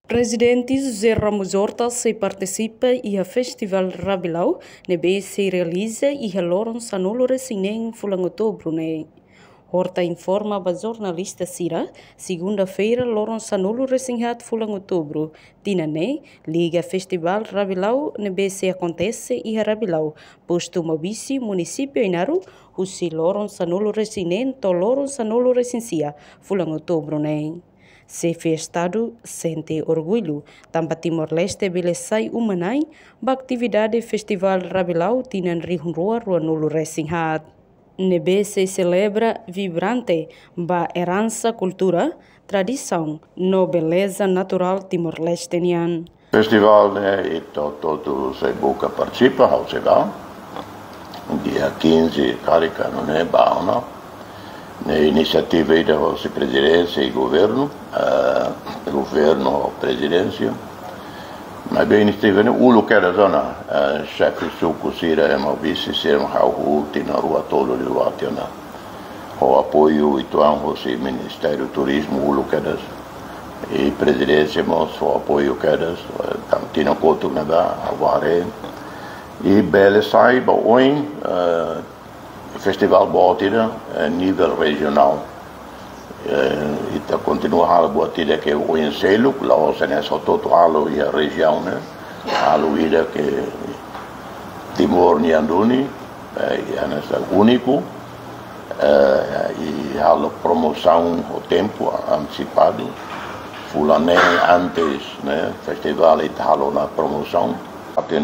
Presidente José Ramos Horta se participa e a Festival Rabilau nebe se realiza e haloron sanolo resinem fulang outubro ne. Horta informa a jornalista Sira, segunda-feira loron sanolo resinhat fulang outubro. Tina ne, liga Festival Rabilau nebe se acontece e a Rabilau, posto Mobisi, município Inaru, husi loron sanolo resinem to loron sanolo resinsia fulang outubro ne. Se Estado sente orgulho, tampa Timor-Leste belezai umanai, ba atividade Festival Rabilau tinan rihunroa ruanolo resinghat. Nebe se celebra vibrante, ba herança cultura, tradição, no beleza natural timor-lestenian. Festival né, todo se boca participa, ao chegar, dia 15, carica, não é bom, na iniciativa da presidência e governo, presidência, mas bem estive no lugar da zona, chefe suco sira é uma vice ser um rau na rua todo de Luatiana, o apoio e tuan o Ministério do Turismo o lugar e presidência mas o apoio quedas, tinha coto na da avare e bele saiba hoje Festival Botira a nível regional e está continua a Botira que o enselo lá o senso todo alo e a região né alo ida que Timor Nianduni é nessa único e alo promoção o tempo antecipado fulane antes né festival e alo na promoção até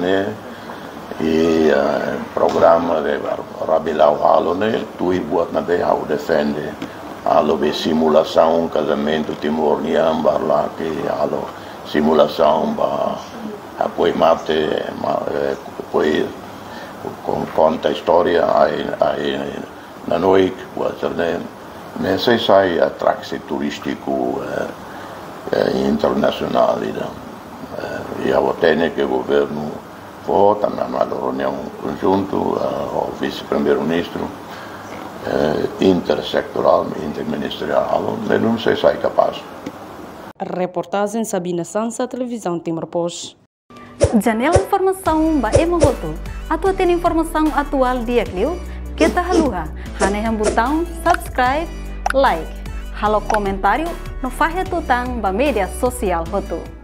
e programa de Rabilau halo né tu e buat na be ao defende halo be simulação casamento Timor Niamba lá que halo simulação ba apoio mate apoio conta a história aí na noite buat né nessa sai atração turístico internacional e a otene que o governo vota na reunião conjunto ao vice-primeiro-ministro intersectoral, interministerial, mas não sei se é capaz. Reportagem Sabina Sansa, Televisão Timor-Post. Janela informação ba emogoto. Atua tem informação atual dia clio. Kita haluha. Haneham botão subscribe, like. Halo comentário no fahe tutang ba media sosial hotu.